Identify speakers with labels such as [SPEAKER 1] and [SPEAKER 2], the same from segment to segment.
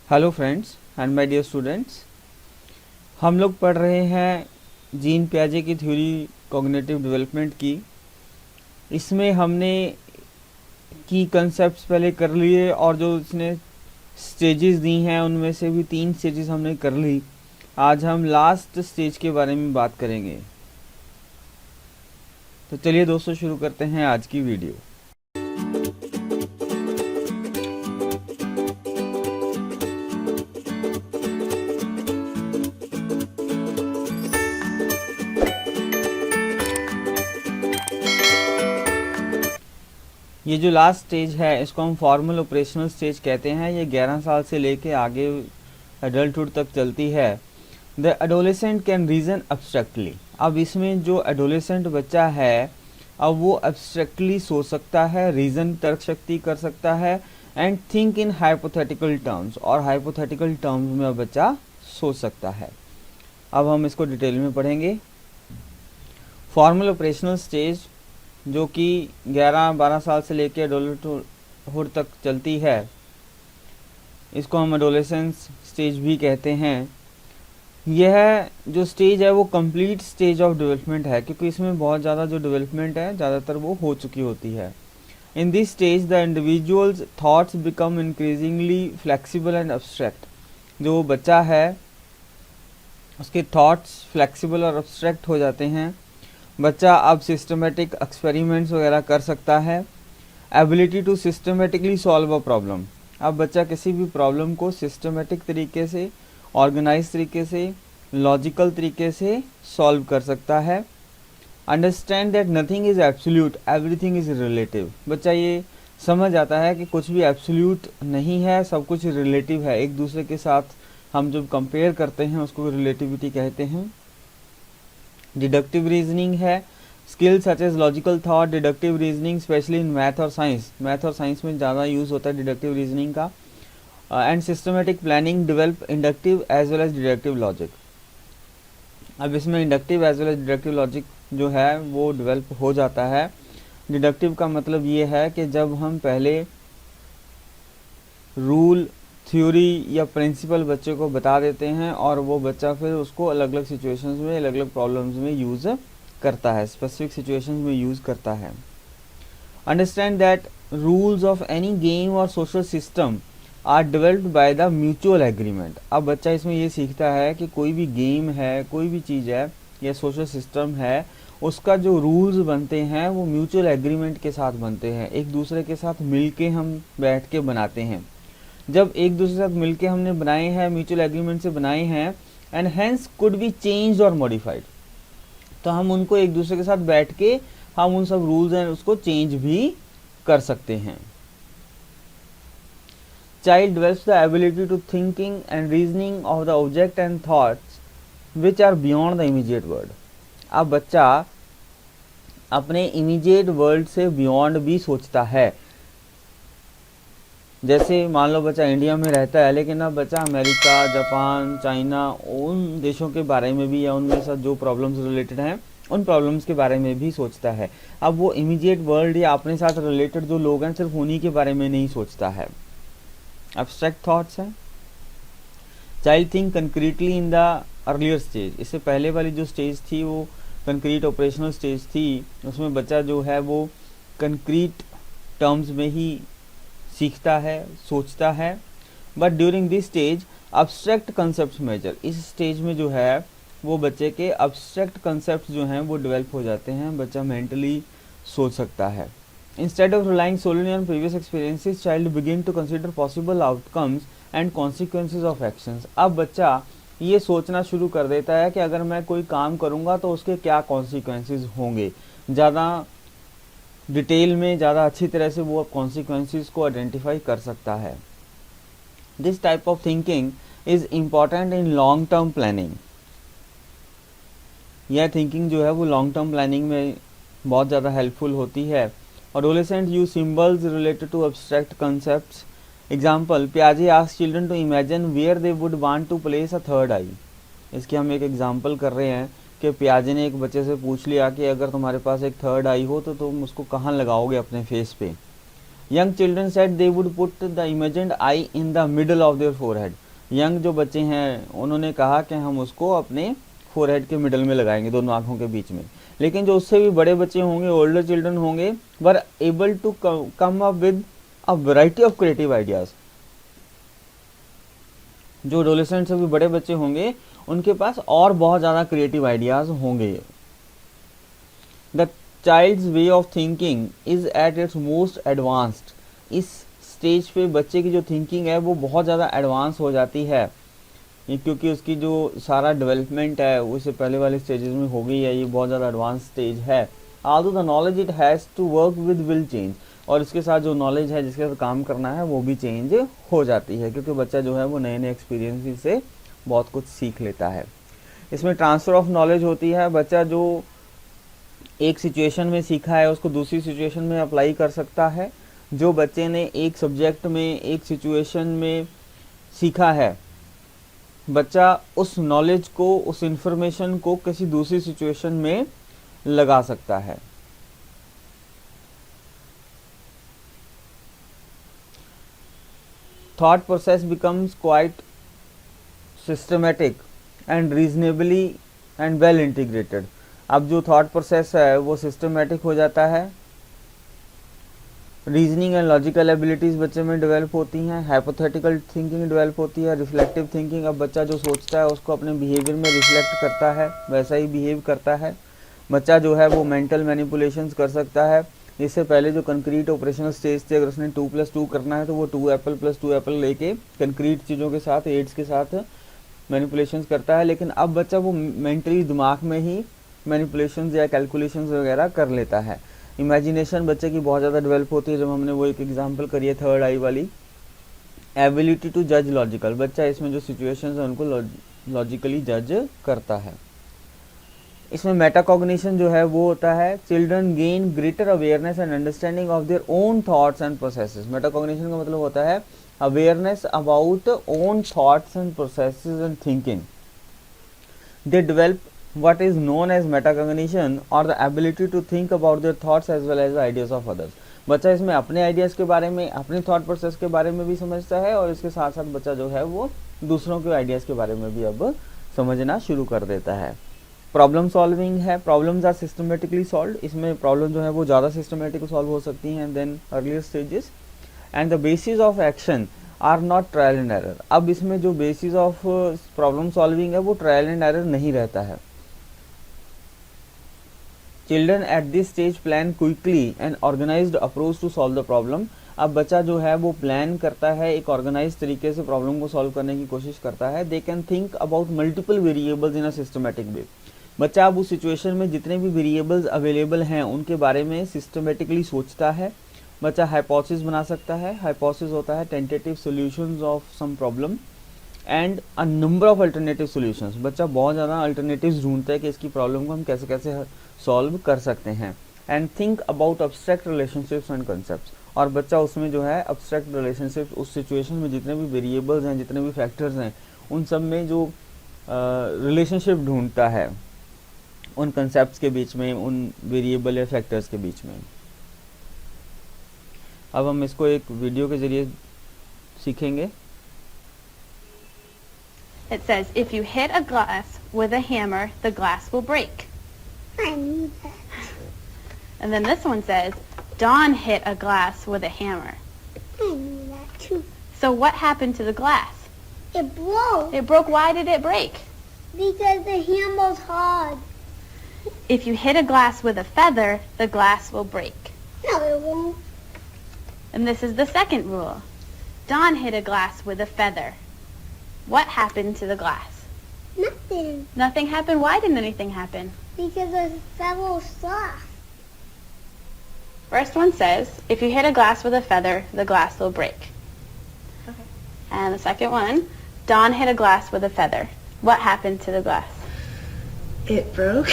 [SPEAKER 1] Hello friends and my dear students, हम लोग पढ़ रहे हैं जीन पियाजे की थ्योरी कॉग्निटिव डेवलपमेंट की। इसमें हमने की कंसेप्ट्स पहले कर लिए और जो इसने स्टेजेस दी हैं उनमें से भी 3 स्टेजेस हमने कर ली। आज हम लास्ट स्टेज के बारे में बात करेंगे। तो चलिए दोस्तों, शुरू करते हैं आज की वीडियो। ये जो लास्ट स्टेज है इसको हम फॉर्मल ऑपरेशनल स्टेज कहते हैं। ये 11 साल से लेके आगे एडल्टहुड तक चलती है। The adolescent can reason abstractly. अब इसमें जो एडोलेसेंट बच्चा है अब वो एब्स्ट्रैक्टली सोच सकता है, रीजन तर्क शक्ति कर सकता है, and think in hypothetical terms, और हाइपोथेटिकल टर्म्स में बच्चा सोच सकता है। अब हम इसको डिटेल में पढ़ेंगे। फॉर्मल ऑपरेशनल स्टेज जो कि 11-12 साल से लेकर एडोल्टहुड तक चलती है, इसको हम एडोलेसेंस स्टेज भी कहते हैं। यह जो स्टेज है वो कंप्लीट स्टेज ऑफ डेवलपमेंट है, क्योंकि इसमें बहुत ज़्यादा जो डेवलपमेंट है ज़्यादातर वो हो चुकी होती है। In this stage the individuals thoughts become increasingly flexible and abstract. जो बच्चा है उसके थॉट्स फ्लेक्सिबल और एब्स्ट्रैक्ट हो जाते हैं। बच्चा अब सिस्टमेटिक एक्सपेरिमेंट्स वगैरह कर सकता है। Ability to systematically solve a problem. अब बच्चा किसी भी प्रॉब्लम को सिस्टमेटिक तरीके से, ऑर्गेनाइज तरीके से, लॉजिकल तरीके से सॉल्व कर सकता है। Understand that nothing is absolute, everything is relative. बच्चा ये समझ आता है कि कुछ भी एब्सोल्यूट नहीं है, सब कुछ रिलेटिव है। एक दूसरे के साथ हम जब कंपेयर करते हैं उसको रिलेटिविटी कहते हैं। डिडक्टिव रीजनिंग है। Skill such as logical thought, deductive reasoning specially in math और साइंस। मैथ और साइंस में ज़्यादा यूज़ होता है डिडक्टिव रीजनिंग का। And systematic planning develop inductive as well as deductive logic. अब इसमें inductive as well as deductive logic जो है वो डेवलप हो जाता है। डिडक्टिव का मतलब ये है कि जब हम पहले रूल, थ्योरी या प्रिंसिपल बच्चे को बता देते हैं और वो बच्चा फिर उसको अलग अलग सिचुएशंस में, अलग अलग प्रॉब्लम्स में यूज़ करता है, स्पेसिफिक सिचुएशंस में यूज़ करता है। Understand that rules of any game और social system are developed by the mutual agreement. अब बच्चा इसमें ये सीखता है कि कोई भी गेम है, कोई भी चीज़ है या सोशल सिस्टम है, उसका जो रूल्स बनते हैं वो म्यूचुअल एग्रीमेंट के साथ बनते हैं। एक दूसरे के साथ मिल के हम बैठ के बनाते हैं। जब एक दूसरे के साथ मिलके हमने बनाए हैं, म्यूचुअल एग्रीमेंट से बनाए हैं, and hence could be changed और मॉडिफाइड, तो हम उनको एक दूसरे के साथ बैठ के हम उन सब रूल्स एंड उसको चेंज भी कर सकते हैं। Child develops the ability to thinking and reasoning of the object and thoughts which are beyond the immediate world. अब बच्चा अपने इमीडिएट वर्ल्ड से बियॉन्ड भी सोचता है। जैसे मान लो बच्चा इंडिया में रहता है, लेकिन अब बच्चा अमेरिका, जापान, चाइना, उन देशों के बारे में भी या उनके साथ जो प्रॉब्लम्स रिलेटेड हैं उन प्रॉब्लम्स के बारे में भी सोचता है। अब वो इमीडिएट वर्ल्ड या अपने साथ रिलेटेड जो लोग हैं सिर्फ उन्हीं के बारे में नहीं सोचता है। एब्स्ट्रैक्ट थॉट्स हैं। Child think concretely in the earlier stage. इससे पहले वाली जो स्टेज थी वो कंक्रीट ऑपरेशनल स्टेज थी। उसमें बच्चा जो है वो कंक्रीट टर्म्स में ही सीखता है, सोचता है। But during this stage abstract concept major. इस स्टेज में जो है वो बच्चे के अब्स्ट्रैक्ट कंसेप्ट जो हैं वो डेवलप हो जाते हैं। बच्चा मेंटली सोच सकता है। Instead of relying solely on previous experiences, child begin to consider possible outcomes and consequences of actions. अब बच्चा ये सोचना शुरू कर देता है कि अगर मैं कोई काम करूँगा तो उसके क्या कॉन्सिक्वेंसेज होंगे। ज़्यादा डिटेल में, ज़्यादा अच्छी तरह से वो कॉन्सिक्वेंसेस को आइडेंटिफाई कर सकता है। This type of thinking is important in long term planning. यह थिंकिंग जो है वो लॉन्ग टर्म प्लानिंग में बहुत ज़्यादा हेल्पफुल होती है। Adolescent use symbols related to abstract concepts. Example, पियाजे ask children to imagine where they would want to place a third eye. इसकी हम एक एग्जाम्पल कर रहे हैं कि पियाजे ने एक बच्चे से पूछ लिया कि अगर तुम्हारे पास एक थर्ड आई हो तो तुम उसको कहाँ लगाओगे अपने फेस पे। Young children said they would put the imagined I in the middle of their forehead. Young जो बच्चे हैं उन्होंने कहा कि हम उसको अपने फोरहेड के मिडल में लगाएंगे, दोनों आंखों के बीच में। लेकिन जो उससे भी बड़े बच्चे होंगे, ओल्डर चिल्ड्रन होंगे, were able to come up with a variety of creative ideas. जो एडोलेसेंट से भी बड़े बच्चे होंगे उनके पास और बहुत ज़्यादा क्रिएटिव आइडियाज होंगे। The child's way of thinking is at its most advanced. इस स्टेज पे बच्चे की जो थिंकिंग है वो बहुत ज़्यादा एडवांस हो जाती है, क्योंकि उसकी जो सारा डेवलपमेंट है उससे पहले वाले स्टेजेस में हो गई है, ये बहुत ज़्यादा एडवांस स्टेज है। Although the knowledge it has to work with will change, और इसके साथ जो नॉलेज है जिसके साथ काम करना है वो भी चेंज हो जाती है, क्योंकि बच्चा जो है वो नए नए एक्सपीरियंस से बहुत कुछ सीख लेता है। इसमें ट्रांसफ़र ऑफ नॉलेज होती है। बच्चा जो एक सिचुएशन में सीखा है उसको दूसरी सिचुएशन में अप्लाई कर सकता है। जो बच्चे ने एक सब्जेक्ट में एक सिचुएशन में सीखा है, बच्चा उस नॉलेज को, उस इंफॉर्मेशन को किसी दूसरी सिचुएशन में लगा सकता है। Thought process becomes quite systematic and reasonably and well integrated. अब जो थॉट प्रोसेस है वो सिस्टमेटिक हो जाता है, रीजनिंग एंड लॉजिकल एबिलिटीज़ बच्चे में डेवलप होती हैं, हाइपोथेटिकल थिंकिंग डेवलप होती है, रिफ्लेक्टिव थिंकिंग। अब बच्चा जो सोचता है उसको अपने बिहेवियर में रिफ्लेक्ट करता है, वैसा ही बिहेव करता है। बच्चा जो है वो मेंटल मैनिपुलेशंस कर सकता है। इससे पहले जो कंक्रीट ऑपरेशनल स्टेज थे, अगर उसने 2+2 करना है तो वो 2 एप्पल + 2 एप्पल लेके कंक्रीट चीज़ों के साथ, एड्स के साथ मैनिपुलेशंस करता है। लेकिन अब बच्चा वो मेंटली दिमाग में ही मैनिपुलेशंस या कैलकुलेशंस वगैरह कर लेता है। इमेजिनेशन बच्चे की बहुत ज़्यादा डेवलप होती है, जब हमने वो एक एग्जांपल करी है थर्ड आई वाली। एबिलिटी टू जज लॉजिकल, बच्चा इसमें जो सिचुएशंस है उनको लॉजिकली जज करता है। इसमें मेटाकॉग्निशन जो है वो होता है, children gain greater awareness and understanding of their own thoughts and processes. Metacognition का मतलब होता है awareness about own thoughts and processes and thinking. They develop what is known as metacognition or the ability to think about their thoughts as well as the ideas of others। बच्चा इसमें अपने ideas के बारे में, अपने thought process के बारे में भी समझता है, और इसके साथ साथ बच्चा जो है वो दूसरों के आइडियाज के बारे में भी अब समझना शुरू कर देता है। प्रॉब्लम सॉल्विंग है, प्रॉब्लम्स आर सिस्टमेटिकली सॉल्व। इसमें प्रॉब्लम जो है वो ज़्यादा सिस्टमेटिक सॉल्व हो सकती हैं than earlier stages. And the basis of action are not trial and error. अब इसमें जो बेसिस ऑफ प्रॉब्लम सॉल्विंग है वो ट्रायल एंड एरर नहीं रहता है। Children at this stage plan quickly and organised approach to solve the problem. अब बच्चा जो है वो प्लान करता है, एक ऑर्गेनाइज तरीके से प्रॉब्लम को सॉल्व करने की कोशिश करता है। They can think about multiple variables in a systematic way. बच्चा अब उस सिचुएशन में जितने भी वेरिएबल्स अवेलेबल हैं उनके बारे में सिस्टमेटिकली सोचता है। बच्चा हाइपोथेसिस बना सकता है। हाइपोथेसिस होता है tentative solutions of some problem and a number of alternative solutions. बच्चा बहुत ज़्यादा अल्टरनेटिव्स ढूंढता है कि इसकी प्रॉब्लम को हम कैसे कैसे सॉल्व कर सकते हैं। And think about abstract relationships and concepts. और बच्चा उसमें जो है अब्स्ट्रैक्ट रिलेशनशिप्स, उस सिचुएशन में जितने भी वेरिएबल्स हैं, जितने भी फैक्टर्स हैं, उन सब में जो रिलेशनशिप ढूंढता है उन कंसेप्ट्स के बीच में, उन वेरिएबल या फैक्टर्स के बीच में। अब हम इसको एक वीडियो के जरिए सीखेंगे।
[SPEAKER 2] It says, if you hit a glass with a hammer, the glass will break.
[SPEAKER 3] I knew that.
[SPEAKER 2] And then this one says, Don hit a glass with a hammer.
[SPEAKER 3] I knew that too.
[SPEAKER 2] So what happened to the glass?
[SPEAKER 3] It broke
[SPEAKER 2] It broke. Why did it break?
[SPEAKER 3] because the hammer's hard.
[SPEAKER 2] If you hit a glass with a feather, the glass will break.
[SPEAKER 3] No, it won't.
[SPEAKER 2] And this is the second rule. Don hit a glass with a feather. What happened to the glass?
[SPEAKER 3] Nothing.
[SPEAKER 2] Nothing happened. Why didn't anything happen?
[SPEAKER 3] Because the feather's soft.
[SPEAKER 2] First one says, if you hit a glass with a feather, the glass will break.
[SPEAKER 3] Okay.
[SPEAKER 2] And the second one, Don hit a glass with a feather. What happened to the glass?
[SPEAKER 4] It broke.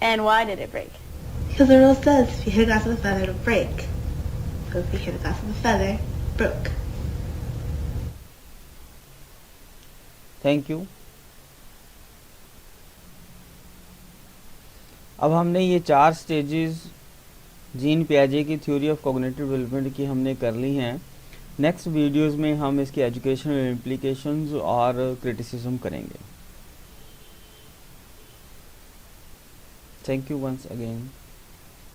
[SPEAKER 2] And why did it break?
[SPEAKER 4] Because the rule says if you hit a glass with a feather, it'll break. So if you hit a glass with a feather, it broke.
[SPEAKER 1] Thank you. अब हमने ये 4 stages gene पियाजे की theory of cognitive development की हमने कर ली हैं। Next videos में हम इसके एजुकेशनल इम्प्लीकेशंस और क्रिटिसिज्म करेंगे। Thank you once again.